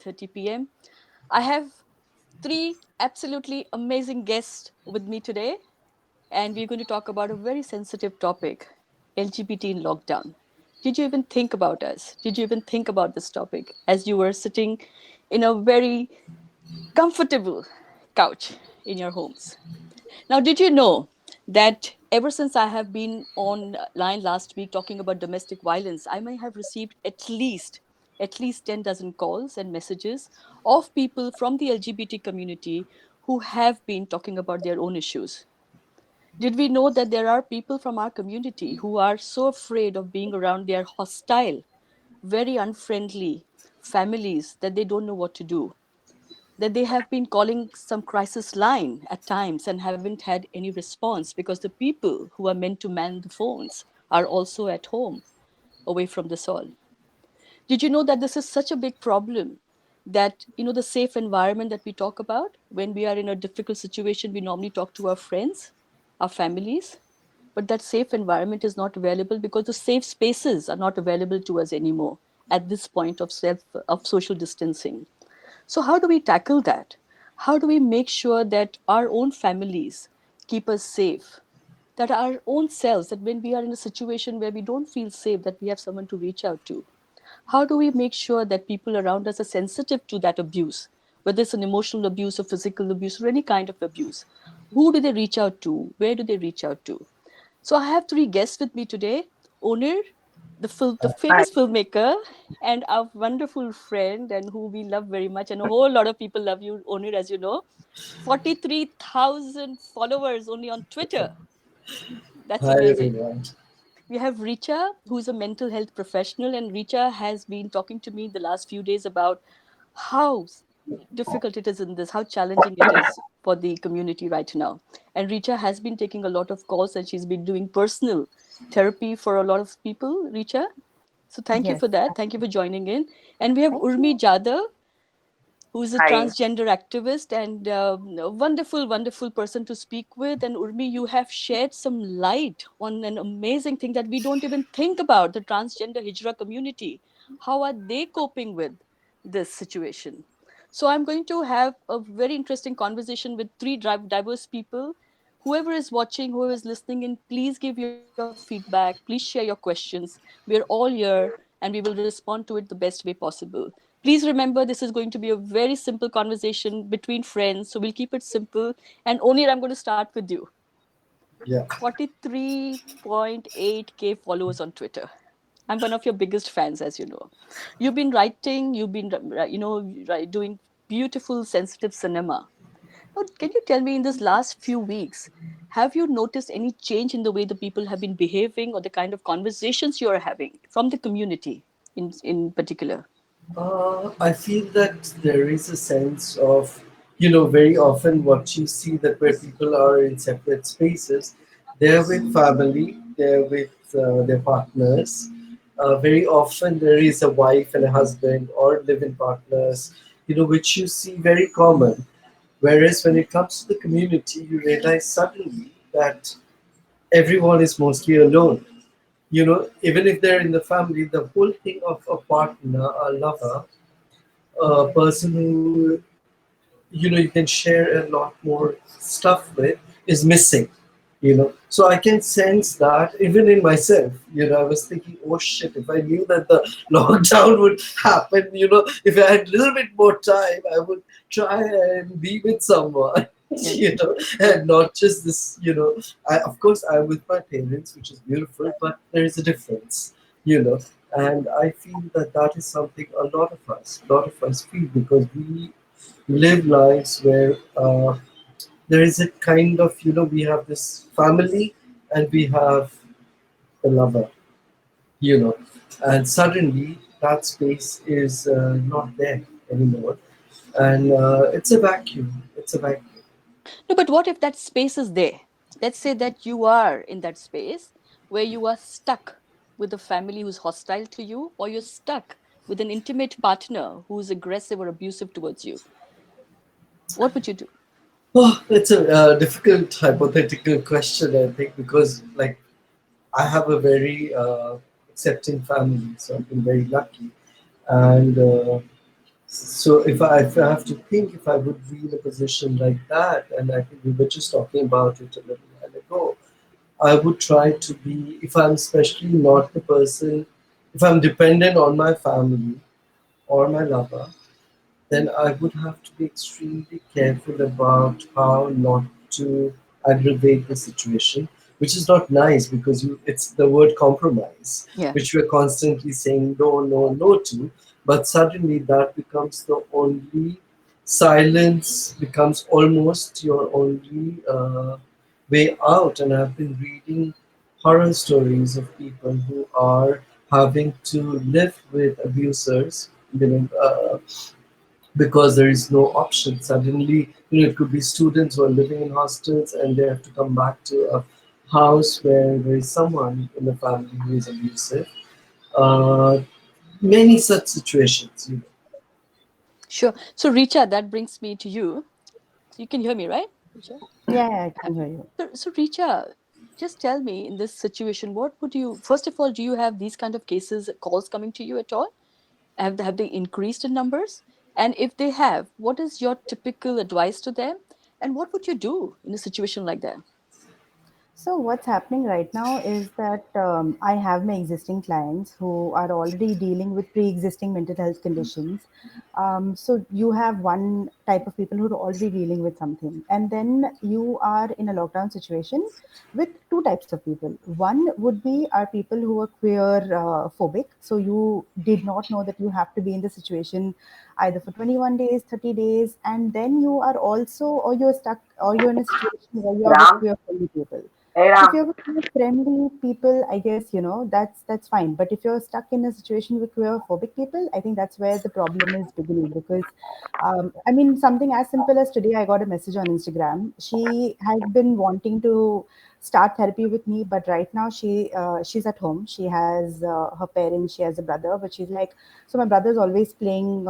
8:30 p.m. I have three absolutely amazing guests with me today, and we're going to talk about a very sensitive topic, LGBT in lockdown. Did you even think about us? Did you even think about this topic as you were sitting in a very comfortable couch in your homes? Now, did you know that ever since I have been online last week talking about domestic violence, I may have received at least 10 dozen calls and messages of people from the LGBT community who have been talking about their own issues. Did we know that there are people from our community who are so afraid of being around their hostile, very unfriendly families that they don't know what to do? That they have been calling some crisis line at times and haven't had any response because the people who are meant to man the phones are also at home away from this all. Did you know that this is such a big problem that the safe environment that we talk about when we are in a difficult situation, we normally talk to our friends, our families, but that safe environment is not available because the safe spaces are not available to us anymore at this point of social distancing. So, how do we tackle that? How do we make sure that our own families keep us safe? That our own selves, that when we are in a situation where we don't feel safe, that we have someone to reach out to? How do we make sure that people around us are sensitive to that abuse, whether it's an emotional abuse or physical abuse or any kind of abuse? Who do they reach out to? Where do they reach out to? So I have three guests with me today. Onir, the Hi. famous filmmaker, and our wonderful friend, and who we love very much, and a whole lot of people love you, Onir, as you know. 43,000 followers only on Twitter. That's Hi amazing. everyone. We have Richa, who's a mental health professional, and Richa has been talking to me the last few days about how difficult it is in this, how challenging it is for the community right now. And Richa has been taking a lot of calls and she's been doing personal therapy for a lot of people, Richa. So thank you Yes. for that. Thank you for joining in. And we have Thank Urmi you. Jadhav, who is a Hi. transgender activist and a wonderful, wonderful person to speak with. And Urmi, you have shared some light on an amazing thing that we don't even think about, the transgender Hijra community. How are they coping with this situation? So I'm going to have a very interesting conversation with three diverse people. Whoever is watching, whoever is listening in, please give your feedback. Please share your questions. We're all here and we will respond to it the best way possible. Please remember, this is going to be a very simple conversation between friends. So we'll keep it simple. And Onir, I'm going to start with you. Yeah. 43.8K followers on Twitter. I'm one of your biggest fans, as you know. You've been writing, you've been, doing beautiful, sensitive cinema. Now, can you tell me in this last few weeks, have you noticed any change in the way the people have been behaving or the kind of conversations you are having from the community in particular? I feel that there is a sense of, very often what you see that where people are in separate spaces, they're with family, they're with their partners. Very often there is a wife and a husband or live-in partners, which you see very common. Whereas when it comes to the community, you realize suddenly that everyone is mostly alone. Even if they're in the family, the whole thing of a partner, a lover, a person who, you can share a lot more stuff with is missing. So I can sense that even in myself. I was thinking, oh shit, if I knew that the lockdown would happen, if I had a little bit more time, I would try and be with someone. Yeah. And not just this. Of course I'm with my parents, which is beautiful, but there is a difference. And I feel that that is something a lot of us feel, because we live lives where there is a kind of, we have this family and we have the lover, you know and suddenly that space is not there anymore, and it's a vacuum. No, but what if that space is there? Let's say that you are in that space where you are stuck with a family who's hostile to you, or you're stuck with an intimate partner who's aggressive or abusive towards you. What would you do? Oh, it's a difficult hypothetical question, I think, because like I have a very accepting family, so I've been very lucky. And So if I have to think, if I would be in a position like that, and I think we were just talking about it a little while ago, I would try to be, if I'm especially not the person, if I'm dependent on my family or my lover, then I would have to be extremely careful about how not to aggravate the situation, which is not nice because it's the word compromise, Yeah. which we're constantly saying no, no, no to. But suddenly that becomes the only silence, becomes almost your only way out. And I've been reading horror stories of people who are having to live with abusers, because there is no option. Suddenly, it could be students who are living in hostels and they have to come back to a house where there is someone in the family who is abusive. Uh, Many such situations. Sure. So, Richa, that brings me to you. So you can hear me, right, Richa? Yeah, yeah, I Yeah. can hear you. So, Richa, just tell me in this situation, what would you, first of all, do you have these kind of cases, calls coming to you at all? Have they increased in numbers? And if they have, what is your typical advice to them? And what would you do in a situation like that? So what's happening right now is that I have my existing clients who are already dealing with pre-existing mental health conditions. So you have one type of people who are already dealing with something, and then you are in a lockdown situation with two types of people. One would be are people who are queer phobic. So you did not know that you have to be in the situation either for 21 days, 30 days, and then you are also, or you're stuck, or you're in a situation where you are with Ram, queer friendly people. hey So if Ram. you're with queer friendly people, I guess that's fine. But if you're stuck in a situation with queer phobic people, I think that's where the problem is beginning. Because, I mean, something as simple as today, I got a message on Instagram. She has been wanting to start therapy with me, but right now she's at home. She has her parents, she has a brother, but she's like, so my brother's always playing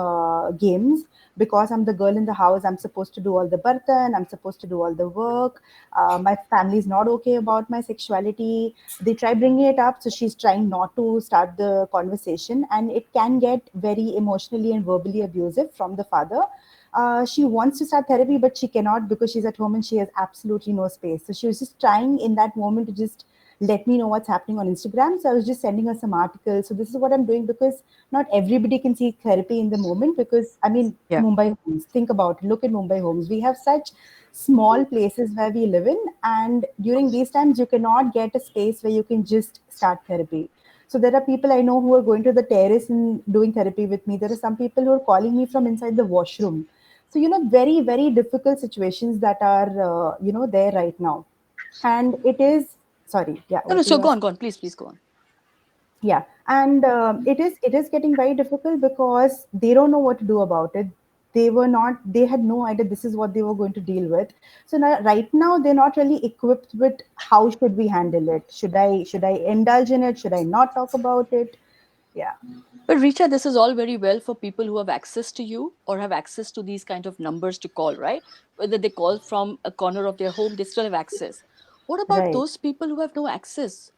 games because I'm the girl in the house. I'm supposed to do all the burtan. I'm supposed to do all the work. My family is not okay about my sexuality. They try bringing it up, so she's trying not to start the conversation, and it can get very emotionally and verbally abusive from the father. She wants to start therapy, but she cannot because she's at home and she has absolutely no space. So she was just trying in that moment to just let me know what's happening on Instagram. So I was just sending her some articles. So this is what I'm doing because not everybody can seek therapy in the moment. Because I mean, Yeah. Mumbai homes. Think about it. Look at Mumbai homes. We have such small places where we live in, and during these times, you cannot get a space where you can just start therapy. So there are people I know who are going to the terrace and doing therapy with me. There are some people who are calling me from inside the washroom. So very very difficult situations that are there right now, and it is sorry, yeah, No, no, what were so you go on, asking? go on. Please go on. Yeah, and it is getting very difficult because they don't know what to do about it. They had no idea this is what they were going to deal with. So now, right now, they're not really equipped with how should we handle it. Should I indulge in it? Should I not talk about it? Yeah, But Richa, this is all very well for people who have access to you or have access to these kind of numbers to call, right? Whether they call from a corner of their home, they still have access. What about right. those people who have no access?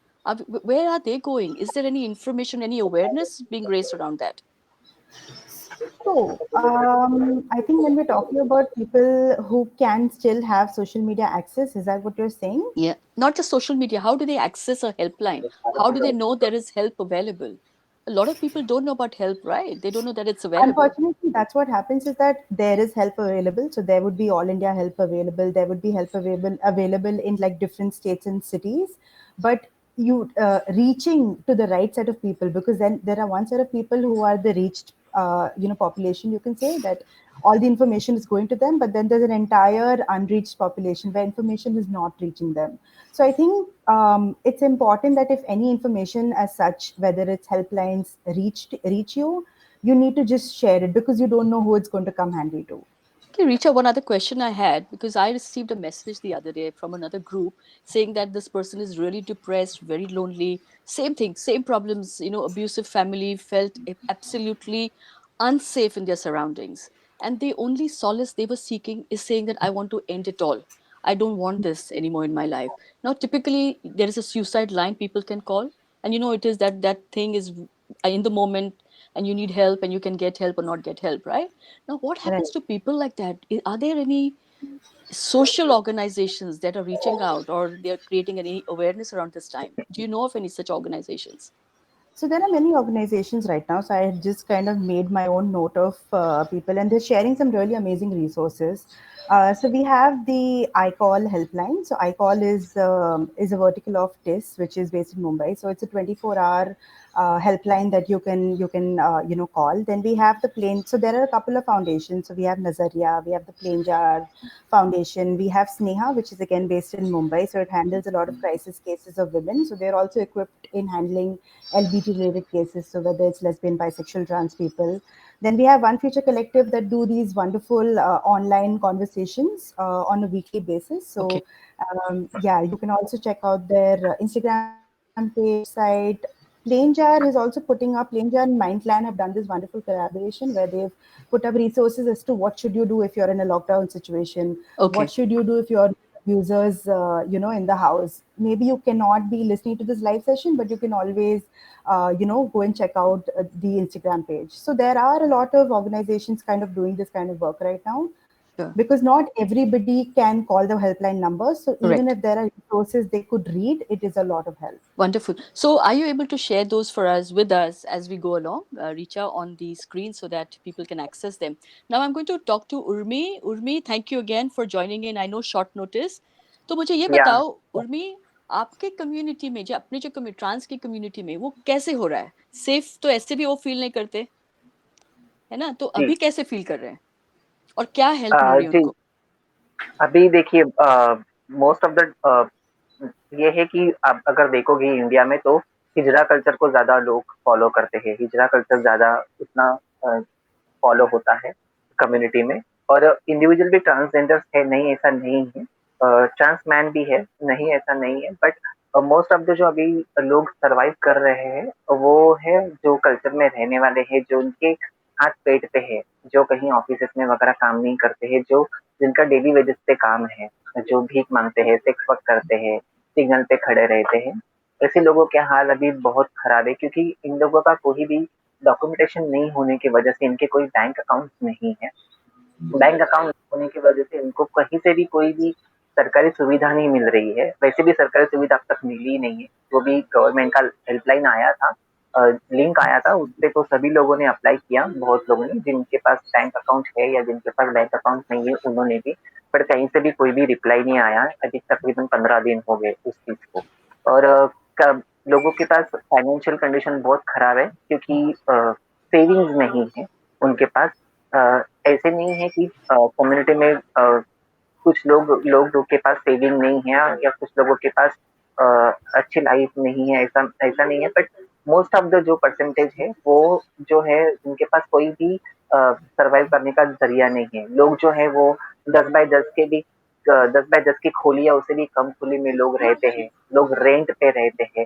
Where are they going? Is there any information, any awareness being raised around that? So, I think when we're talking about people who can still have social media access, is that what you're saying? Yeah, not just social media. How do they access a helpline? How do they know there is help available? A lot of people don't know about help, right? They don't know that it's available. Unfortunately, that's what happens is that there is help available. So there would be all India help available. There would be help available in like different states and cities. But you reaching to the right set of people, because then there are one set of people who are the reached population. You can say that all the information is going to them, but then there's an entire unreached population where information is not reaching them. So I think it's important that if any information as such, whether it's helplines reach you, you need to just share it because you don't know who it's going to come handy to. Okay, Richa, one other question I had, because I received a message the other day from another group saying that this person is really depressed, very lonely, same thing, same problems, abusive family, felt absolutely unsafe in their surroundings. And the only solace they were seeking is saying that I want to end it all. I don't want this anymore in my life. Now, typically, there is a suicide line people can call. And it is that thing is in the moment. and you need help and you can get help or not get help, right? Now what Right. happens to people like that? Are there any social organizations that are reaching out, or they're creating any awareness around this time? Do you know of any such organizations? So there are many organizations right now. So I had just kind of made my own note of people, and they're sharing some really amazing resources. So we have the iCall helpline. So iCall is a vertical of TIS, which is based in Mumbai. So it's a 24-hour helpline that you can call. Then we have the plane. So there are a couple of foundations. So we have Nazaria, we have the Plain Jar Foundation, we have Sneha, which is again based in Mumbai. So it handles a lot of crisis cases of women. So they're also equipped in handling LBT related cases, so whether it's lesbian, bisexual, trans people. Then we have One Future Collective that do these wonderful online conversations on a weekly basis. Okay. So yeah, you can also check out their Instagram page, website. Plain Jar is also putting up. Plain Jar and Mindplan have done this wonderful collaboration where they've put up resources as to what should you do if you're in a lockdown situation, what Okay. should you do if you're users in the house. Maybe you cannot be listening to this live session, but you can always go and check out the Instagram page. So there are a lot of organizations kind of doing this kind of work right now, Sure. because not everybody can call the helpline number. So even Correct. if there are resources they could read, it is a lot of help. Wonderful. So, are you able to share those for us with us as we go along, Richa, on the screen so that people can access them? Now, I'm going to talk to Urmi. Urmi, thank you again for joining in. I know short notice. तो मुझे ये या बताओ उर्मी, आपके community में जो अपने जो ट्रांस की कम्युनिटी में वो कैसे हो रहा है? सेफ तो ऐसे भी वो फील नहीं करते, है ना? तो जी अभी कैसे फील कर रहे हैं और क्या हेल्प मिल रही है जी उनको? अभी देखिए मोस्ट ऑफ द ये है कि आप अगर देखोगे इंडिया में तो हिजरा कल्चर को ज्यादा लोग फॉलो करते हैं। हिजरा कल्चर ज्यादा उतना फॉलो होता है कम्युनिटी में। और इंडिविजुअल भी ट्रांसजेंडर्स है, नहीं ऐसा नहीं है, ट्रांस मैन भी है, नहीं ऐसा नहीं है, बट मोस्ट ऑफ द जो अभी लोग सरवाइव कर रहे हैं वो है जो कल्चर में रहने वाले हैं, जो उनके हाथ पेट पे है, जो कहीं ऑफिस में वगैरह काम नहीं करते हैं, जो जिनका डेली वेजेस पे काम है, जो भीख मांगते हैं, सेक्स वर्क करते हैं, सिग्नल पे खड़े रहते हैं, ऐसे लोगों के हाल अभी बहुत खराब है, क्योंकि इन लोगों का कोई भी डॉक्यूमेंटेशन नहीं होने की वजह से इनके कोई बैंक अकाउंट नहीं है। बैंक अकाउंट होने की वजह से इनको कहीं से भी कोई भी सरकारी सुविधा नहीं मिल रही है। वैसे भी सरकारी सुविधा अब तक मिली ही नहीं है। वो भी गवर्नमेंट का हेल्पलाइन आया था, लिंक आया था, उसपे तो सभी लोगों ने अप्लाई किया, बहुत लोगों ने, जिनके पास बैंक अकाउंट है या जिनके पास बैंक अकाउंट नहीं है उन्होंने भी, पर कहीं से भी कोई भी रिप्लाई नहीं आया। अभी तकरीबन 15 दिन हो गए उस चीज को। और लोगों के पास फाइनेंशियल कंडीशन बहुत खराब है, क्योंकि सेविंग्स नहीं है उनके पास। ऐसे नहीं है कि कम्युनिटी में कुछ लोगों के पास सेविंग नहीं है या कुछ लोगों के पास अ, अच्छी लाइफ नहीं है, ऐसा ऐसा नहीं है, बट मोस्ट ऑफ द जो परसेंटेज है वो जो है उनके पास कोई भी सरवाइव करने का जरिया नहीं है। लोग जो है वो 10 बाय 10 के भी 10 बाय 10 की खोली या उससे भी कम खोली में लोग रहते हैं, लोग रेंट पे रहते हैं।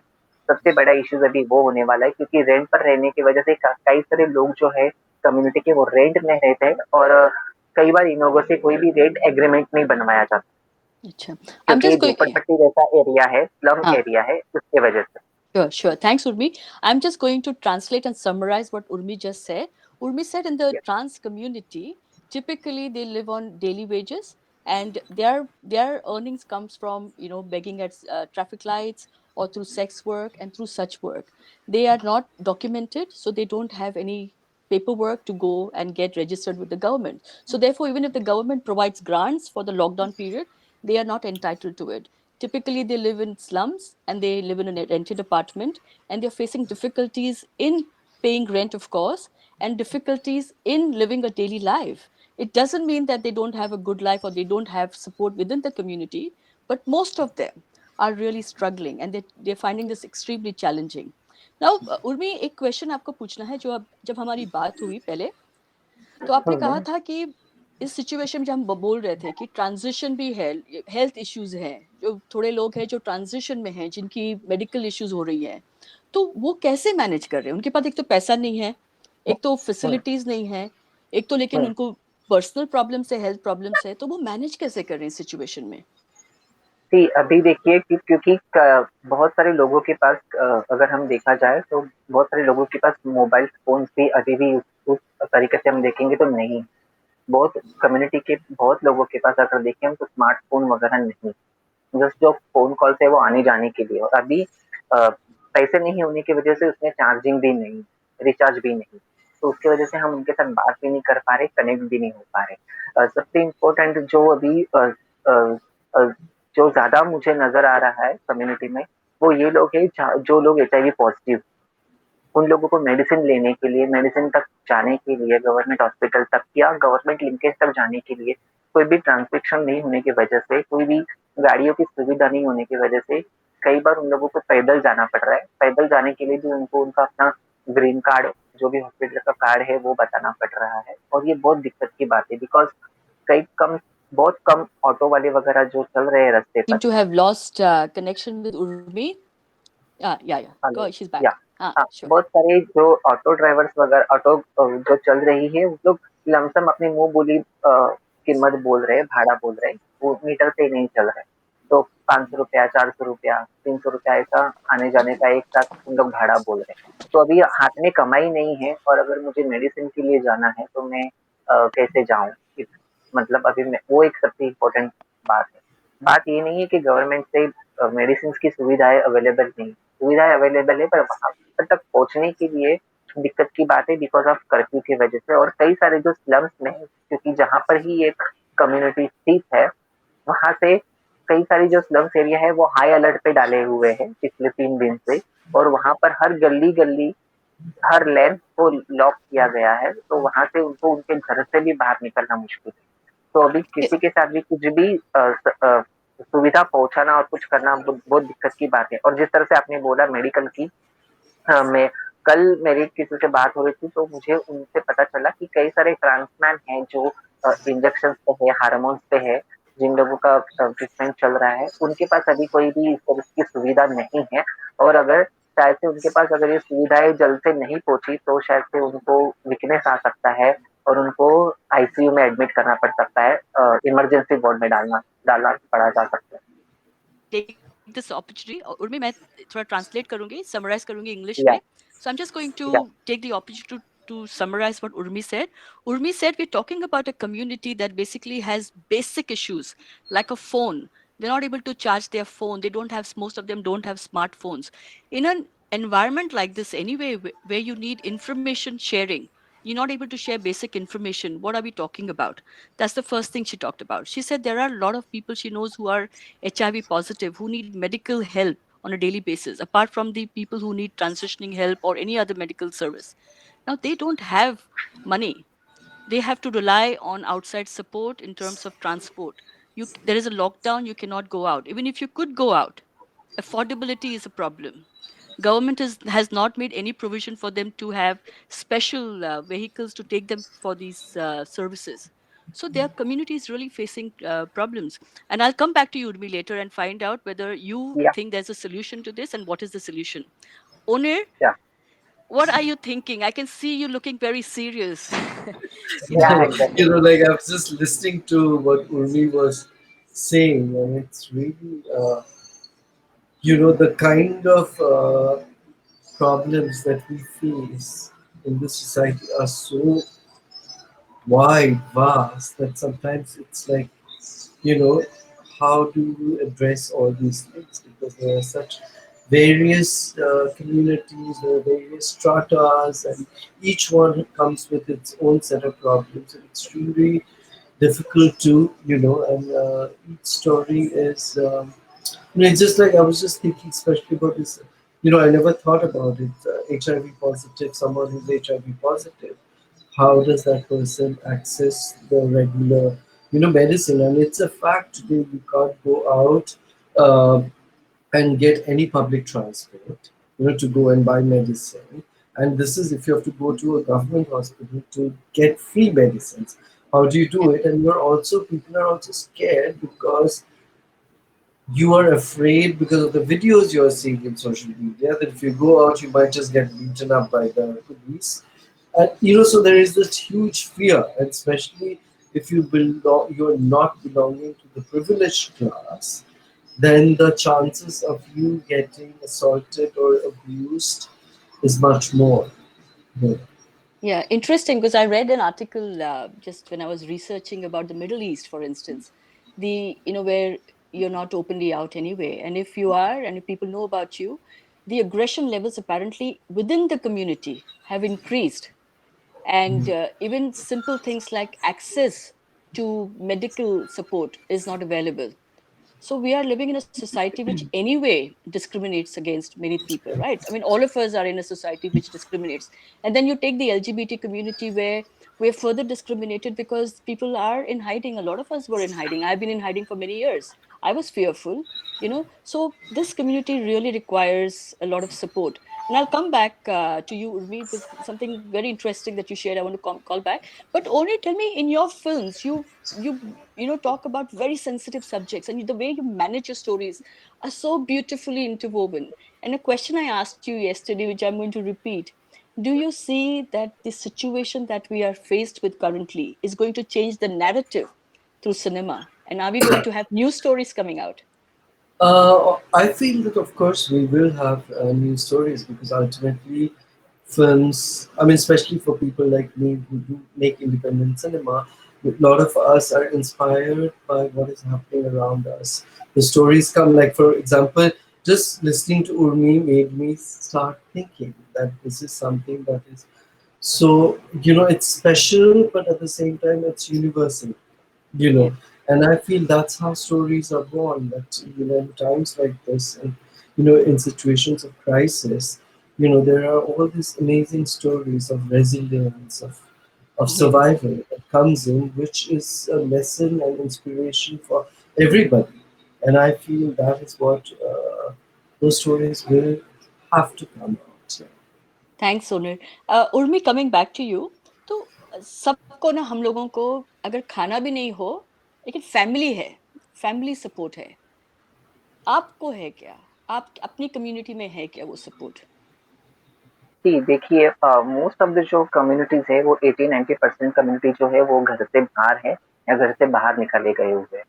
सबसे बड़ा इश्यूज अभी वो होने वाला है, क्योंकि रेंट पर रहने की वजह से कई सारे लोग जो है कम्युनिटी के वो रेंट में रहते हैं, और कई बार इन लोगों से कोई भी रेंट एग्रीमेंट नहीं बनवाया जाता, अच्छा, आई एम क्योंकि जस्ट गोइंग, झोपड़पट्टी जैसा एरिया है, स्लम हाँ, एरिया है, उसकी वजह से। sure, sure. Thanks, Urmi. I'm just going to translate and summarize what Urmi just said. Urmi said in the trans community, typically they live on daily wages, and their earnings comes from begging at traffic lights or through sex work and through such work. They are not documented, so they don't have any paperwork to go and get registered with the government. So therefore, even if the government provides grants for the lockdown period, they are not entitled to it. Typically, they live in slums and they live in a rented apartment, and they're facing difficulties in paying rent, of course, and difficulties in living a daily life. It doesn't mean that they don't have a good life or they don't have support within the community, but most of them are really struggling, and they're finding this extremely challenging. Now, Urmi, एक question आपको पूछना है। जो अब जब हमारी बात हुई पहले, तो आपने कहा हम्म, था कि इस सिचुएशन में जब हम बोल रहे थे कि ट्रांजिशन भी है, हेल्थ इश्यूज हैं, जो थोड़े लोग हैं जो ट्रांजिशन में हैं, जिनकी मेडिकल इश्यूज हो रही हैं, तो वो कैसे मैनेज कर रहे हैं? उनके पास एक तो पैसा नहीं है, एक तो फैसिलिटीज नहीं है, एक तो लेकिन उनको पर्सनल प्रॉब्लम्स है, हेल्थ प्रॉब्लम्स है, तो वो मैनेज कैसे कर रहे हैं सिचुएशन में? जी, अभी देखिए कि क्योंकि बहुत सारे लोगों के पास अगर हम देखा जाए तो बहुत सारे लोगों के पास मोबाइल फ़ोन्स भी अभी भी उस तरीके से हम देखेंगे तो नहीं। बहुत कम्युनिटी के बहुत लोगों के पास अगर देखें हम तो स्मार्टफ़ोन वगैरह नहीं। जस्ट जो फ़ोन कॉल्स है वो आने-जाने के लिए, और अभी पैसे नहीं होने की वजह से उसमें चार्जिंग भी नहीं, रिचार्ज भी नहीं। तो उसकी वजह से हम उनके साथ बात भी नहीं कर पा रहे, कनेक्ट भी नहीं हो पा रहे। सबसे इम्पोर्टेंट जो अभी अ अ, जो ज़्यादा मुझे नज़र आ रहा है कम्युनिटी में, वो ये लोग हैं जो लोग एचआईवी पॉज़िटिव, उन लोगों को मेडिसिन लेने के लिए, मेडिसिन तक जाने के लिए गवर्नमेंट हॉस्पिटल तक या गवर्नमेंट लिंकेज तक जाने के लिए कोई भी ट्रांसपोर्टेशन नहीं होने की वजह से, कोई भी गाड़ियों की सुविधा नहीं होने की वजह से कई बार उन लोगों को पैदल जाना पड़ रहा है। पैदल जाने के लिए भी उनको उनका अपना ग्रीन कार्ड, जो भी हॉस्पिटल का कार्ड है, वो बताना पड़ रहा है, और ये बहुत दिक्कत की बात है बिकॉज़ कई कम बहुत कम ऑटो वाले वगैरह जो चल रहे हैं रास्ते पर। Seem to have lost connection with Urmi. Yeah. Hello, Go, she's या back. हाँ, Sure. बहुत सारे जो ऑटो ड्राइवर्स वगैरह ऑटो जो चल रही है, वो लोग लमसम अपनी मुँह बोली कीमत बोल रहे हैं, भाड़ा बोल रहे हैं, वो मीटर पे नहीं चल रहे। तो ₹500, ₹400, ₹300 ऐसा आने-जाने का एक साथ उन लोग भाड़ा बोल रहे हैं। तो अभी हाथ में कमाई नहीं है, और अगर मुझे मेडिसिन के लिए जाना है तो मैं कैसे जाऊँ? इत मतलब अभी मैं वो एक सबसे इम्पोर्टेंट बात है। बात ये नहीं है कि गवर्नमेंट से मेडिसिन्स की सुविधाएँ अवेलेबल नहीं, सुविधाएँ अवेलेबल है पर वहाँ तक पहुँचने के लिए दिक्कत की बात है बिकॉज़ ऑफ कर्फ्यू की वजह से, और कई सारे जो स्लम्स में, क्योंकि जहाँ पर ही एक कम्युनिटी स्थित है, वहाँ से कई सारी जो स्लम्स एरिया है वो हाई अलर्ट पे डाले हुए हैं पिछले 3 दिन से, और वहाँ पर हर गली-गली, हर लेन को लॉक किया गया है, तो वहाँ से उनको उनके घर से भी बाहर निकलना मुश्किल है। तो अभी Eh, किसी के साथ भी कुछ भी सुविधा पहुँचाना और कुछ करना बहुत दिक्कत की बात है, और जिस तरह से आपने बोला मेडिकल की, हाँ, मैं कल मेरी किसी से बात हो रही थी तो मुझे उनसे पता चला कि कई सारे ट्रांसमैन हैं जो इंजेक्शंस पे है, हार्मोन्स पे है, जिन लोगों का ट्रीटमेंट चल रहा है, उनके पास अभी कोई भी इस तरह की सुविधा नहीं है, और अगर शायद से उनके पास अगर ये सुविधाएँ जल्द से नहीं पहुँची तो शायद से उनको वीकनेस आ सकता है, और उनको आईसीयू में एडमिट करना पड़ सकता है, इमरजेंसी वार्ड में डालना पड़ा जा सकता है। take this opportunity. Urmi, मैं थोड़ा translate करूँगी, summarize करूँगी English या में. So I'm just going या to take the opportunity to summarize what Urmi said. Urmi said we're talking about a community that basically has basic issues like a phone. They're not able to charge their phone. They don't have, most of them don't have smartphones. In an environment like this anyway, where you need information sharing, you're not able to share basic information. What are we talking about? That's the first thing she talked about. She said there are a lot of people she knows who are HIV positive, who need medical help on a daily basis, apart from the people who need transitioning help or any other medical service. Now, they don't have money. They have to rely on outside support in terms of transport. There is a lockdown, you cannot go out. Even if you could go out, affordability is a problem. Government has not made any provision for them to have special vehicles to take them for these services. So their community is really facing problems. And I'll come back to you, Urmi, later and find out whether you या think there's a solution to this and what is the solution. Onir, या what are you thinking? I can see you looking very serious. या No, exactly. like I was just listening to what Urmi was saying, and it's really, the kind of problems that we face in this society are so wide, vast, that sometimes it's like, you know, how do you address all these things? Because there are such various communities, there are various stratas, and each one comes with its own set of problems. And it's really difficult to, and each story is, it's just like I was just thinking, especially about this. I never thought about it. HIV positive, someone who's HIV positive, how does that person access the regular medicine? And it's a fact today, you can't go out uh, and get any public transport to go and buy medicine. And this is if you have to go to a government hospital to get free medicines. How do you do it? And people are also scared because you are afraid because of the videos you're seeing in social media that if you go out you might just get beaten up by the police. And so there is this huge fear, and especially if you're not belonging to the privileged class, then the chances of you getting assaulted or abused is much more. Yeah. Yeah, interesting, because I read an article just when I was researching about the Middle East, for instance, where you're not openly out anyway. And if you are, and if people know about you, the aggression levels apparently within the community have increased. And even simple things like access to medical support is not available. So we are living in a society which anyway discriminates against many people, right? I mean, all of us are in a society which discriminates. And then you take the LGBT community, where we're further discriminated because people are in hiding. A lot of us were in hiding. I've been in hiding for many years. I was fearful, so this community really requires a lot of support. And I'll come back to you, Urmi, with something very interesting that you shared. I want to call back. But only tell me, in your films, you talk about very sensitive subjects, and the way you manage your stories are so beautifully interwoven. And a question I asked you yesterday, which I'm going to repeat: do you see that the situation that we are faced with currently is going to change the narrative through cinema, and are we going to have new stories coming out? I feel that, of course, we will have new stories because ultimately, films, I mean, especially for people like me who do make independent cinema, a lot of us are inspired by what is happening around us. The stories come, like, for example, just listening to Urmi made me start thinking that this is something that is so, it's special, but at the same time, it's universal, you Yeah. know and I feel that's how stories are born, that in times like this, and in situations of crisis, there are all these amazing stories of resilience, of Yeah. survival that comes in, which is a lesson and inspiration for everybody. And I feel that is what those stories will have to come out. Yeah. Thanks Sonal. Urmi, coming back to you. तो सबको ना, हम लोगों को अगर खाना भी नहीं हो, लेकिन फैमिली है, फैमिली सपोर्ट है. आपको है क्या? आप अपनी कम्युनिटी में है क्या वो सपोर्ट? जी, देखिए मोस्ट ऑफ द जो कम्युनिटीज़ है वो 80-90% कम्युनिटी जो है वो घर से बाहर है या घर से बाहर निकाले गए हुए हैं।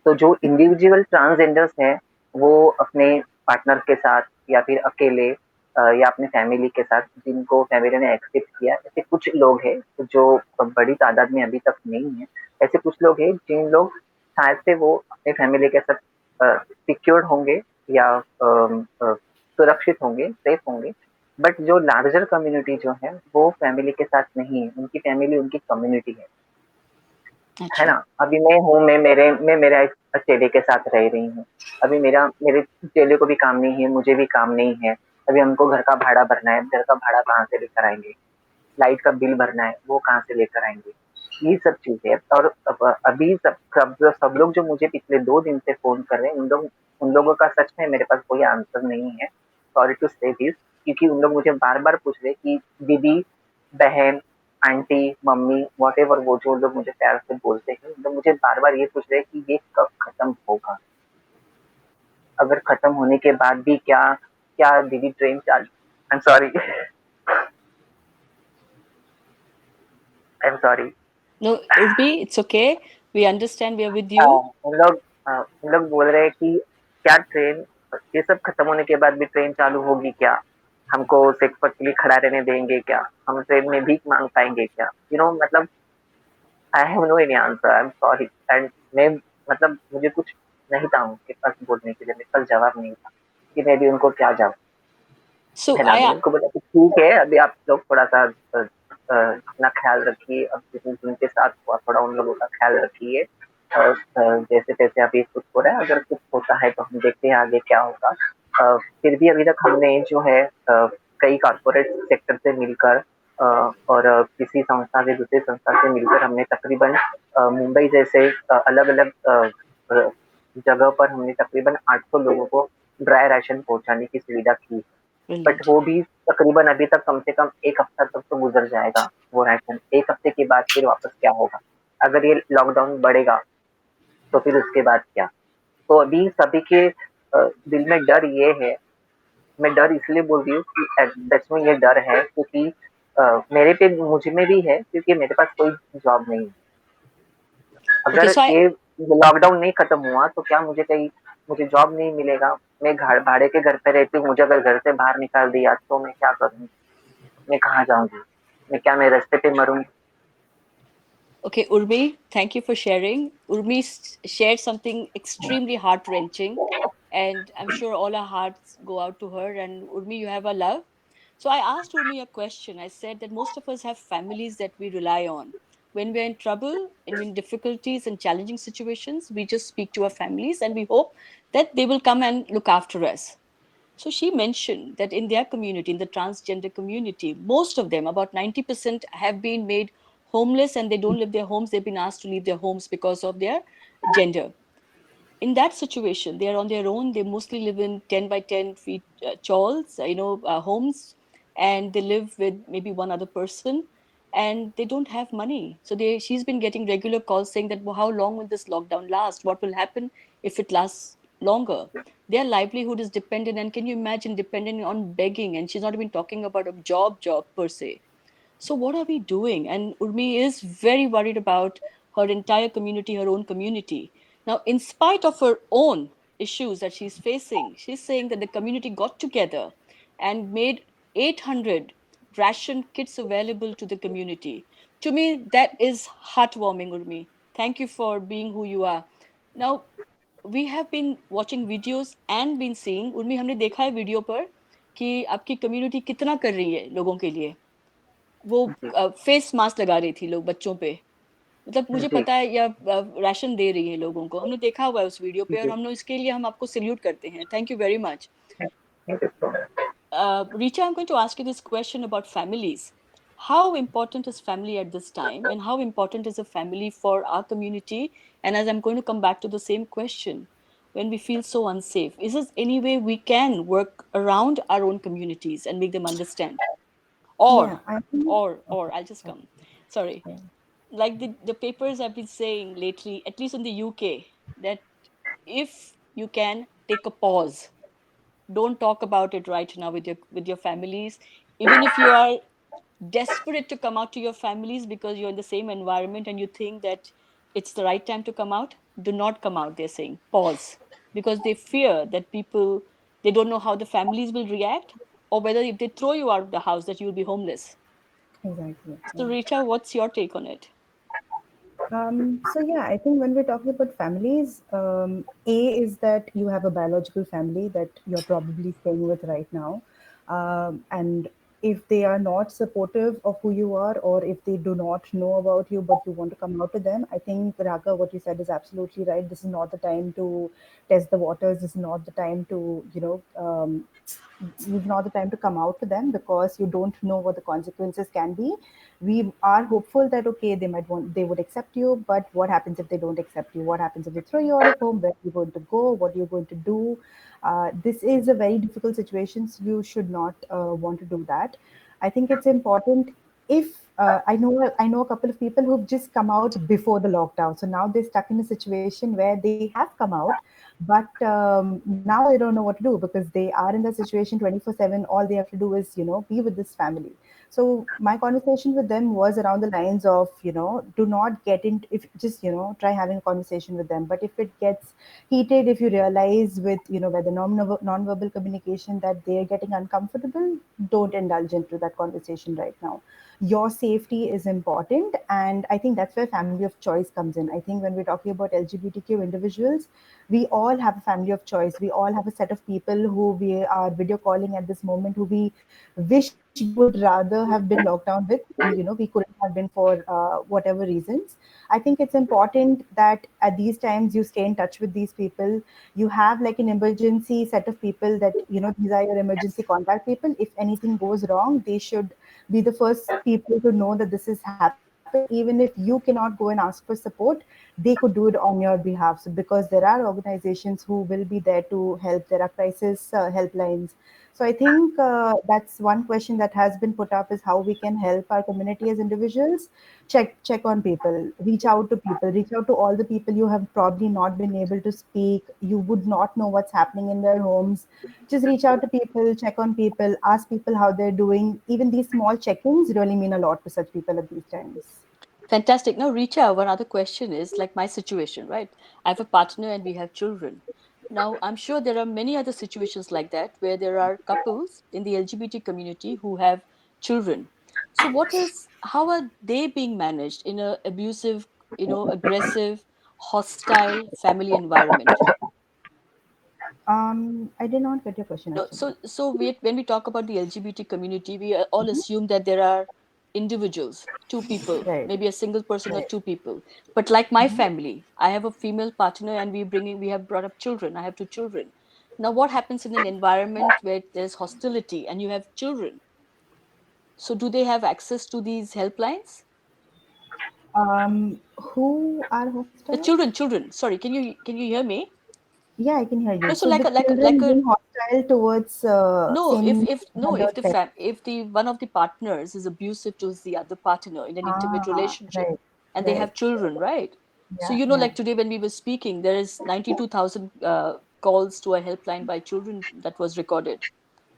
तो जो इंडिविजुअल ट्रांसजेंडर्स हैं, वो अपने पार्टनर के साथ या फिर अकेले या अपने फैमिली के साथ, जिनको फैमिली ने एक्सेप्ट किया, ऐसे कुछ लोग हैं जो बड़ी तादाद में अभी तक नहीं है। ऐसे कुछ लोग हैं जिन लोग शायद से वो अपने फैमिली के साथ सिक्योर्ड होंगे या सुरक्षित होंगे, सेफ होंगे। बट जो लार्जर कम्युनिटी जो है, वो फैमिली के साथ नहीं है, उनकी फैमिली उनकी कम्युनिटी है अच्छा. ना? अभी मैं हूँ, मैं मेरे चेले के साथ रह रही हूँ। अभी मेरे चेले को भी काम नहीं है, मुझे भी काम नहीं है। अभी हमको घर का भाड़ा भरना है, घर का भाड़ा कहाँ से लेकर आएँगे? लाइट का बिल भरना है, वो कहाँ से लेकर आएँगे? ये सब चीज़ें हैं। और अभी सब लोग जो मुझे पिछले 2 दिन से फ़ोन कर रहे हैं, उन लोगों का सच में मेरे पास कोई आंसर नहीं है। सॉरी टू से दिस, क्योंकि उन लोग मुझे बार-बार पूछ रहे हैं कि दीदी, बहन, आंटी, मम्मी, व्हाटएवर वो जो लोग मुझे प्यार से बोलते हैं, तो मुझे बार-बार ये पूछ रहे हैं कि ये कब खत्म होगा? अगर खत्म होने के बाद भी क्या क्या दीदी ट्रेन चालू I am sorry I am sorry no Urmi, it's okay. We understand, we are with a, you. उन लोग बोल रहे हैं कि क्या ट्रेन ये सब खत्म होने के बाद भी ट्रेन चालू होगी क्या? हमको सेक्स पर के लिए खड़ा रहने देंगे क्या? हम ट्रेन में भीख माँग पाएँगे क्या? मतलब I have no any answer, I am sorry. And मैं मतलब मुझे कुछ नहीं था उनके पास बोलने के लिए, मेरे पास जवाब नहीं था कि मैं भी उनको क्या जवाब, सो है ना? आई मैंने उनको बोला कि ठीक है, अभी आप लोग थोड़ा-सा अपना ख़्याल रखिए, अब जिनके साथ हुआ थोड़ा उन लोगों का ख़्याल रखिए। जैसे-तैसे अभी कुछ हो रहा है, अगर कुछ होता है तो हम देखते हैं आगे क्या होगा। फिर भी अभी तक हमने जो है कई कॉर्पोरेट सेक्टर से मिलकर और किसी संस्था से दूसरी संस्था से मिलकर हमने तकरीबन मुंबई जैसे अलग-अलग जगह पर हमने तकरीबन 800 लोगों को ड्राई राशन पहुँचाने की सुविधा की। But brilliant. वो भी तकरीबन अभी तक कम से कम 1 हफ्ता तक तो गुज़र जाएगा वो राशन। 1 हफ्ते के बाद फिर वापस क्या होगा? अगर ये लॉकडाउन बढ़ेगा, तो फिर उसके बाद क्या? तो अभी सभी के दिल में डर ये है, मैं डर इसलिए बोल रही हूँ कि सच में ये डर है क्योंकि मेरे पे मुझ में भी है क्योंकि मेरे पास कोई जॉब नहीं है। ओके, अगर सो आई ये लॉकडाउन नहीं खत्म हुआ तो क्या मुझे कहीं मुझे जॉब नहीं मिलेगा, मैं घर भाड़े के घर पे रहती हूँ, मुझे अगर घर से बाहर निकाल दिया तो मैं क्या करूँगी? मैं कहाँ जाऊँगी? मैं रास्ते पे मरूँगी? Okay, Urmi, thank you for sharing. Urmi shared something extremely heart wrenching, and I'm sure all our hearts go out to her. And Urmi, you have our love. So I asked Urmi a question. I said that most of us have families that we rely on. When we're in trouble and in difficulties and challenging situations, we just speak to our families and we hope that they will come and look after us. So she mentioned that in their community, in the transgender community, most of them, about 90%, have been made homeless and they don't live their homes. They've been asked to leave their homes because of their gender. In that situation, they are on their own. They mostly live in 10 by 10 feet chawls, homes, and they live with maybe one other person, and they don't have money. So she's been getting regular calls saying that, well, how long will this lockdown last? What will happen if it lasts longer? Their livelihood is dependent, and can you imagine dependent on begging? And she's not even talking about a job per se. So, what are we doing? And Urmi is very worried about her entire community, her own community. Now, in spite of her own issues that she's facing, she's saying that the community got together and made 800 ration kits available to the community. To me, that is heartwarming, Urmi. Thank you for being who you are. Now, we have been watching videos and been seeing, Urmi हमने देखा है video पर कि आपकी community कितना कर रही है लोगों के लिए. वो जी, फेस मास्क लगा रही थी लोग बच्चों पे, मतलब मुझे जी, पता है, या राशन दे रही है लोगों को, हमने देखा हुआ है उस वीडियो पे, और जी। हम लोग इसके लिए हम आपको सल्यूट करते हैं. Thank you very much. Thank you so much. Richa, I'm going to ask you this question about families. How important is family at this time, and how important is a family for our community? And as I'm going to come back to the same question, when we feel so unsafe, is there any way we can work around our own communities and make them understand? Yeah, Or, I think. Okay. I'll just come. Sorry. Yeah. Like the papers have been saying lately, at least in the UK, that if you can take a pause, don't talk about it right now with your families, even if you are desperate to come out to your families because you're in the same environment and you think that it's the right time to come out, do not come out. They're saying pause, because they fear that people, they don't know how the families will react, or whether if they throw you out of the house that you'll be homeless. Exactly. So Yeah. Richa, what's your take on it? So yeah, I think when we're talking about families, A is that you have a biological family that you're probably staying with right now, and if they are not supportive of who you are, or if they do not know about you but you want to come out to them, I think Raga, what you said is absolutely right. This is not the time to test the waters. This is not the time to this is not the time to come out to them because you don't know what the consequences can be. We are hopeful that okay, they would accept you, but what happens if they don't accept you? What happens if they throw you out of home? Where are you going to go? What are you going to do? This is a very difficult situation. So you should not want to do that. I think it's important. If I know a couple of people who've just come out before the lockdown, so now they're stuck in a situation where they have come out, but now they don't know what to do because they are in that situation 24/7. All they have to do is be with this family. So my conversation with them was around the lines of, do not get into, if just, try having a conversation with them. But if it gets heated, if you realize with, where the non-verbal communication that they're getting uncomfortable, don't indulge into that conversation right now. Your safety is important. And I think that's where family of choice comes in. I think when we're talking about LGBTQ individuals, we all have a family of choice. We all have a set of people who we are video calling at this moment, who we wish we would rather have been locked down with. We couldn't have been for whatever reasons. I think it's important that at these times you stay in touch with these people. You have like an emergency set of people that, these are your emergency contact people. If anything goes wrong, they should be the first people to know that this is happening. Even if you cannot go and ask for support, they could do it on your behalf. So because there are organizations who will be there to help, there are crisis helplines. So I think that's one question that has been put up is how we can help our community as individuals. Check on people, reach out to all the people you have probably not been able to speak. You would not know what's happening in their homes. Just reach out to people, check on people, ask people how they're doing. Even these small check-ins really mean a lot to such people at these times. Fantastic. Now, Richa, one other question is like my situation, right? I have a partner and we have children. Now, I'm sure there are many other situations like that where there are couples in the LGBT community who have children. So, how are they being managed in a abusive, aggressive, hostile family environment? I did not get your question No, actually. when we talk about the LGBT community, we all Mhm. assume that there are individuals, two people, Right. maybe a single person or Right. two people. But like my Mhm. family, I have a female partner, and we have brought up children. I have two children. Now, what happens in an environment where there's hostility and you have children? So, do they have access to these helplines? Who are The hostile? children. Sorry, can you hear me? Yeah, I can hear No, you. so So the children being hostile towards no, same if gendered the parents. if the one of the partners is abusive towards the other partner in an intimate Ah, relationship, right, and they right. have children, right? So Yeah, yeah, like today when we were speaking, there is 92,000 calls to a helpline by children that was recorded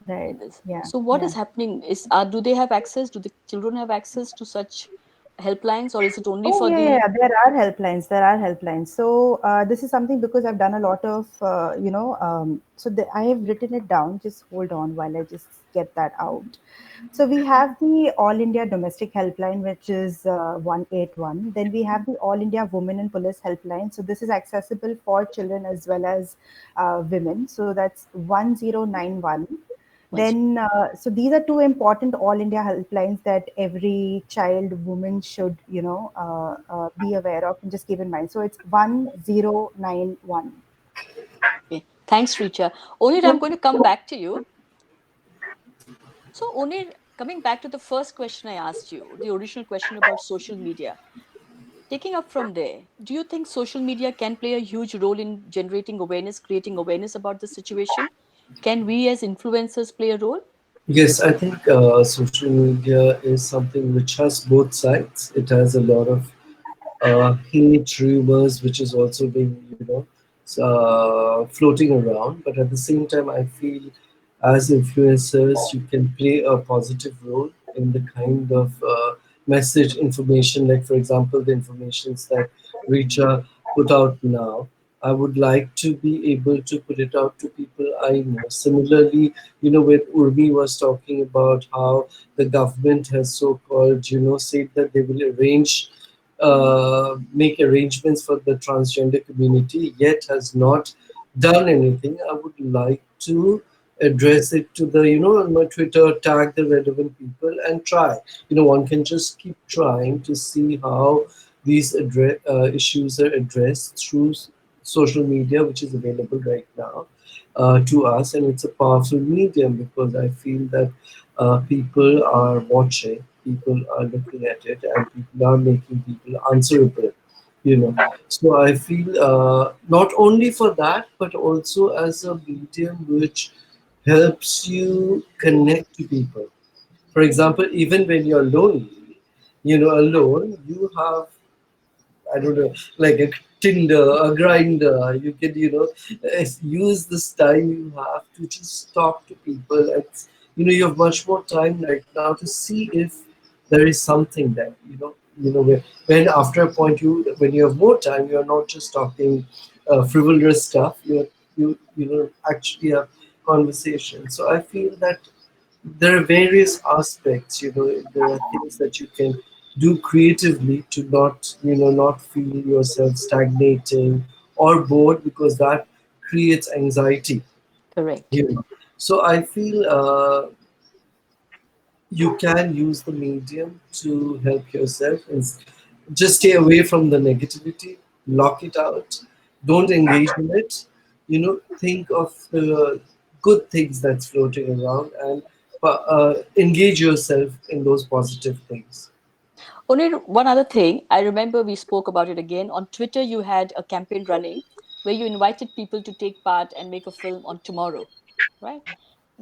right. in this. Yeah, So what yeah. is happening is, do they have access? Do the children have access to such helplines, or is it only Oh, for yeah, yeah, the? yeah. There are helplines. There are helplines. So this is something because I've done a lot of, I have written it down. Just hold on while I just get that out. So we have the All India Domestic Helpline, which is 181. Then we have the All India Women in Police Helpline. So this is accessible for children as well as women. So that's 1091. Then, so these are two important All India helplines that every child, woman should, be aware of and just keep in mind. So it's 1091. Okay. Thanks, Richa. Onir, I'm going to come back to you. So, Onir, coming back to the first question I asked you, the original question about social media, taking up from there, do you think social media can play a huge role in generating awareness, creating awareness about the situation? Can we as influencers play a role? Yes, I think social media is something which has both sides. It has a lot of hate rumors, which is also being, floating around. But at the same time, I feel as influencers, you can play a positive role in the kind of message information, like for example, the informations that Richa put out now. I would like to be able to put it out to people I know. Similarly, when Urmi was talking about how the government has so-called, said that they will make arrangements for the transgender community, yet has not done anything. I would like to address it to the, on my Twitter, tag the relevant people and try. One can just keep trying to see how these issues are addressed through social media, which is available right now to us, and it's a powerful medium because I feel that people are watching, people are looking at it, and people are making people answerable. So I feel not only for that, but also as a medium which helps you connect to people. For example, even when you're lonely, alone, you have, I don't know, like a Tinder, a grinder. You can, use this time you have to just talk to people. And, you have much more time right now to see if there is something there. When after a point when you have more time, you're not just talking frivolous stuff. You actually have conversation. So I feel that there are various aspects. There are things that you can do creatively to not feel yourself stagnating or bored, because that creates anxiety. Correct. So I feel you can use the medium to help yourself, and just stay away from the negativity, lock it out, don't engage in it. Think of the good things that's floating around, and engage yourself in those positive things. Only one other thing, I remember we spoke about it again. On Twitter, you had a campaign running where you invited people to take part and make a film on tomorrow, right?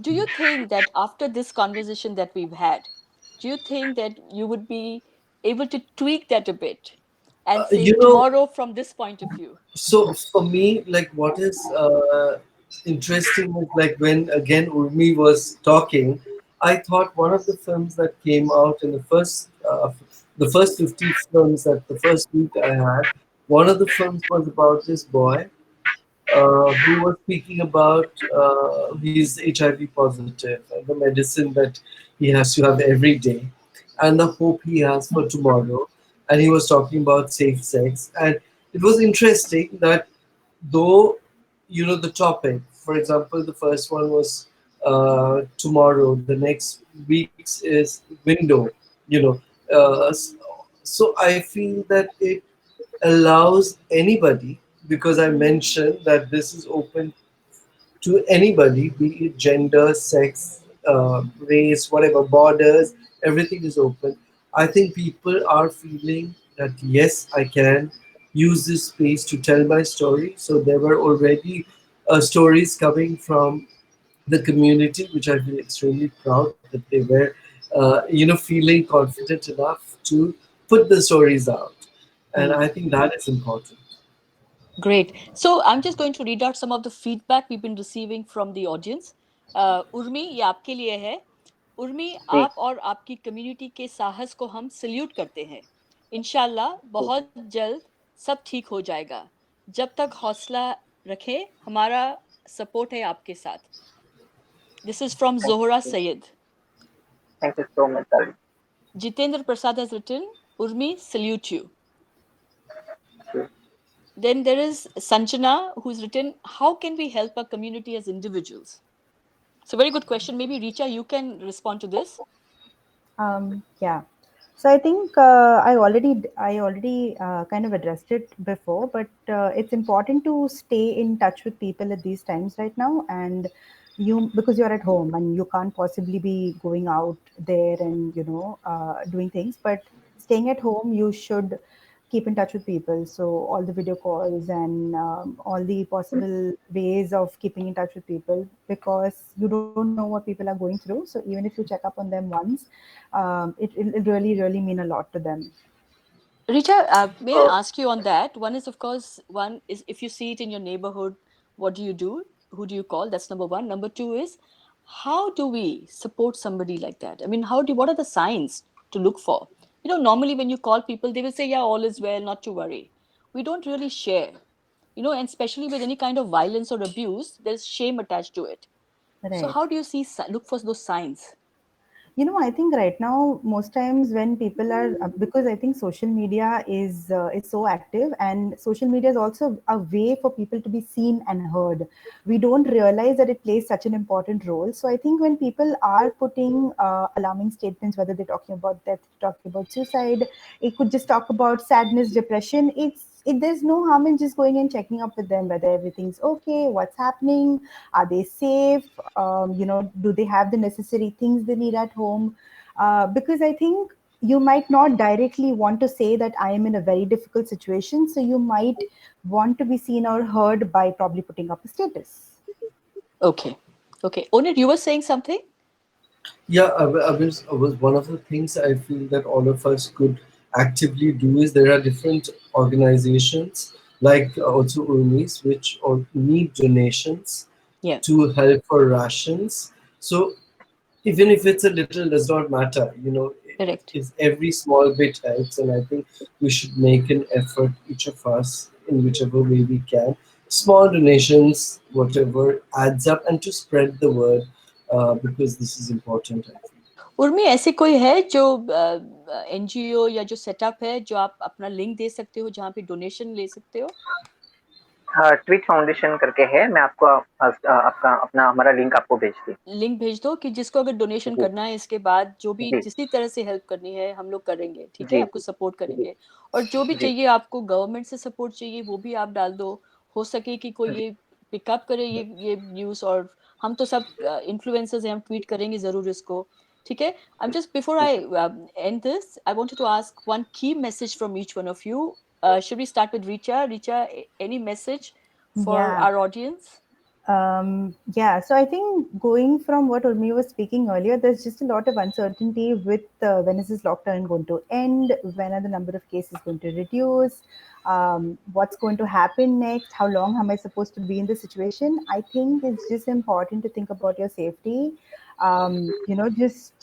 Do you think that after this conversation that we've had, do you think that you would be able to tweak that a bit and say You know, tomorrow from this point of view? so for me, like what is interesting is like when again Urmi was talking, I thought one of the films that came out in the first 50 films that the first week I had, one of the films was about this boy who was speaking about his HIV positive and the medicine that he has to have every day and the hope he has for tomorrow. And he was talking about safe sex. And it was interesting that though, the topic, for example, the first one was tomorrow, the next week's is window, you know. So I feel that it allows anybody, because I mentioned that this is open to anybody, be it gender, sex, race, whatever, borders, everything is open. I think people are feeling that yes, I can use this space to tell my story. So there were already stories coming from the community, which I feel extremely proud that they were, feeling confident enough to put the stories out. And Hmm. I think that is important. Great. So I'm just going to read out some of the feedback we've been receiving from the audience. Urmi, ये आपके लिए है. उर्मी, जी, आप और आपकी community के साहस को हम सल्यूट करते हैं. इंशाल्लाह जी, बहुत जल्द सब ठीक हो जाएगा. जब तक हौसला रखें, हमारा सपोर्ट है आपके साथ. This is from thank Zohra you, Sayed. Thank you so much sir. Jitendra Prasad has written, Urmi, salute you. जी, Then there is Sanjana who's written, how can we help our community as individuals? It's a very good question. Maybe Richa, you can respond to this. Yeah. So I think I already kind of addressed it before, but it's important to stay in touch with people at these times right now, and you because you're at home and you can't possibly be going out there and doing things, but staying at home, you should keep in touch with people. So all the video calls and all the possible ways of keeping in touch with people, because you don't know what people are going through. So even if you check up on them once, it really, really mean a lot to them. Richa, may a, I ask you on that? One is, of course, one is if you see it in your neighborhood, what do you do? Who do you call? That's number one. Number two is, how do we support somebody like that? I mean, what are the signs to look for? Normally when you call people, they will say, yeah, all is well, not to worry. We don't really share, and especially with any kind of violence or abuse, there's shame attached to it. So Right. how do you look for those signs? I think right now most times when people are because I think social media is so active, and social media is also a way for people to be seen and heard. We don't realize that it plays such an important role. So I think when people are putting alarming statements, whether they're talking about death, talking about suicide, it could just talk about sadness, depression. There's no harm in just going and checking up with them whether everything's okay, what's happening, are they safe, do they have the necessary things they need at home, because I think you might not directly want to say that I am in a very difficult situation, so you might want to be seen or heard by probably putting up a status. Okay. Okay. Onir, you were saying something? Yeah, I was one of the things I feel that all of us could actively do is there are different organizations like also URMIs which all need donations Yeah, to help for rations. So even if it's a little, does not matter. correct. If every small bit helps, and I think we should make an effort, each of us, in whichever way we can. Small donations, whatever adds up, and to spread the word because this is important. I think. Urmi, ऐसे कोई है जो NGO या जो setup है जो आप अपना लिंक दे सकते हो जहाँ पे डोनेशन ले सकते हो? ट्वीट फाउंडेशन करके है, मैं आपको आपका अपना हमारा लिंक आपको भेजती लिंक भेज दो कि जिसको अगर डोनेशन हूँ। करना है इसके बाद जो भी जी, जिस तरह से हेल्प करनी है हम लोग करेंगे, ठीक है, जी, आपको सपोर्ट जी, करेंगे. और जो भी जी, चाहिए आपको गवर्नमेंट से सपोर्ट चाहिए वो भी आप डाल दो. हो सके कि कोई जी, ये पिकअप करे ये न्यूज़. और हम तो सब इन्फ्लुएंसर्स हैं, हम ट्वीट करेंगे ज़रूर इसको. ठीक है. I am just before I end this I wanted to ask one key message from each one of you. Should we start with Richa? Richa, any message for Yeah. our audience? Yeah, so I think going from what Urmi was speaking earlier, there's just a lot of uncertainty with when is this lockdown going to end, when are the number of cases going to reduce, what's going to happen next, how long am I supposed to be in this situation. I think it's just important to think about your safety.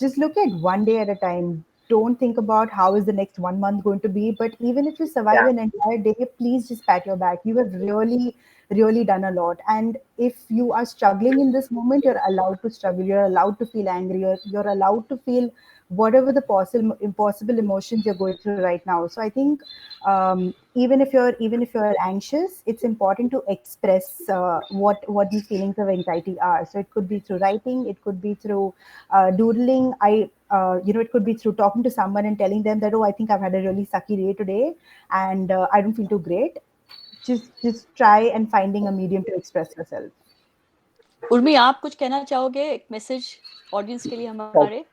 Just look at one day at a time. don't think about how is the next 1 month going to be. But even if you survive yeah, an entire day, please just pat your back. You have really done a lot. And if you are struggling in this moment, you're allowed to struggle. You're allowed to feel angry. You're allowed to feel whatever the possible impossible emotions you're going through right now. So I think even if you're anxious, it's important to express what these feelings of anxiety are. So it could be through writing, it could be through doodling. It could be through talking to someone and telling them that, oh, I think I've had a really sucky day today, and I don't feel too great. Just try and finding a medium to express yourself. Urmi, आप कुछ कहना चाहोगे, एक message audience के लिए Thank- हमारे?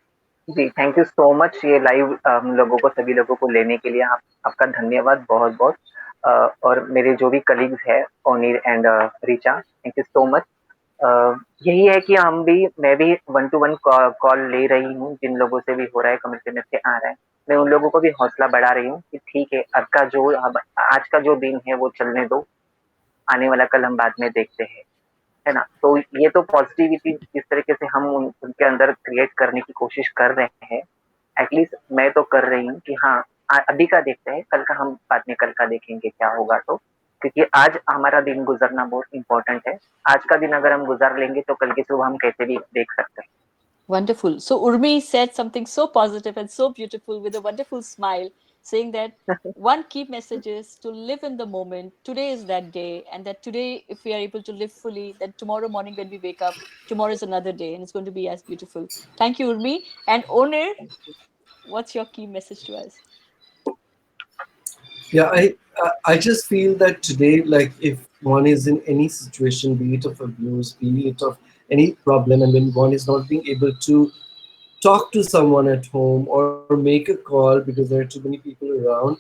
जी, thank you so much ये live हम लोगों को, सभी लोगों को लेने के लिए आपका धन्यवाद बहुत बहुत। और मेरे जो भी कलीग्स है, Onir and Richa, thank you so much. अ, यही है कि मैं भी वन टू वन कॉल ले रही हूँ, जिन लोगों से भी हो रहा है, कम्युनिटी में से आ रहा है, मैं उन लोगों को भी हौसला बढ़ा रही हूँ कि ठीक है, आज का जो दिन है वो चलने दो, आने वाला कल हम बाद में देखते हैं, है ना? तो ये तो पॉजिटिविटी जिस तरीके से हम उनके अंदर क्रिएट करने की कोशिश कर रहे हैं, एटलीस्ट मैं तो कर रही हूँ कि हाँ, अभी का देखते हैं, कल का हम बाद में कल का देखेंगे क्या होगा तो, क्योंकि आज हमारा दिन गुजरना बहुत इम्पोर्टेंट है। आज का दिन अगर हम गुजार लेंगे तो कल की सुबह हम कैसे भी देख सकते हैं। Wonderful. So Urmi said something so positive and so beautiful with a wonderful smile, saying that one key message is to live in the moment. Today is that day, and that today, if we are able to live fully, then tomorrow morning when we wake up, tomorrow is another day, and it's going to be as beautiful. Thank you, Urmi. And Onir, what's your key message to us? Yeah, I just feel that today, like if one is in any situation, be it of abuse, be it of any problem, and when one is not being able to talk to someone at home or make a call because there are too many people around,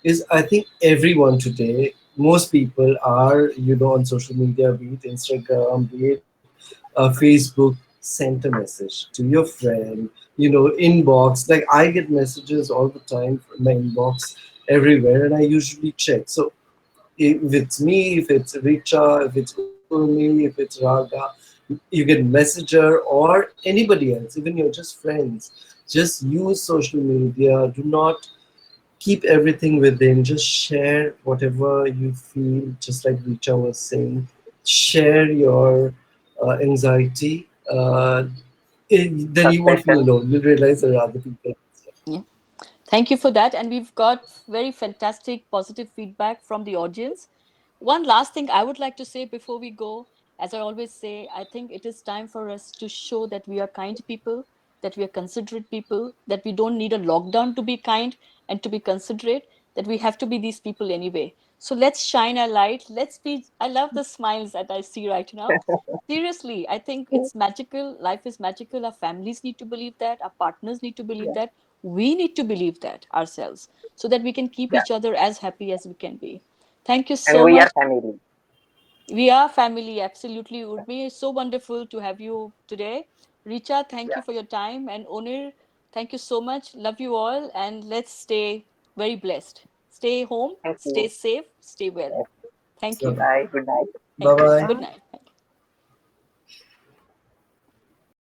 is I think everyone today, most people are, on social media, be it Instagram, be it Facebook, sent a message to your friend, inbox. Like I get messages all the time from my inbox everywhere, and I usually check. So if it's me, if it's Richa, if it's Urmi, if it's Raga, you get Messenger or anybody else, even you're just friends. Just use social media. Do not keep everything within. Just share whatever you feel, just like Richa was saying. Share your anxiety. Then you won't feel Frustration, alone. You'll realize there are other people. Yeah. Thank you for that. And we've got very fantastic positive feedback from the audience. One last thing I would like to say before we go, as I always say, I think it is time for us to show that we are kind people, that we are considerate people, that we don't need a lockdown to be kind and to be considerate, that we have to be these people anyway. So let's shine our light. Let's be, I love the smiles that I see right now. Seriously, I think it's magical. Life is magical. Our families need to believe that. Our partners need to believe yeah, that. We need to believe that ourselves so that we can keep yeah, each other as happy as we can be. Thank you and so we are much. family. We are family, absolutely. Urmi, it's so wonderful to have you today. Richa, thank you Yeah, for your time. And Onir, thank you so much. Love you all. And let's stay very blessed. Stay home, thank stay you. safe, stay well. Yes. Thank you. Bye Bye, good night. Thank you. bye. Good night.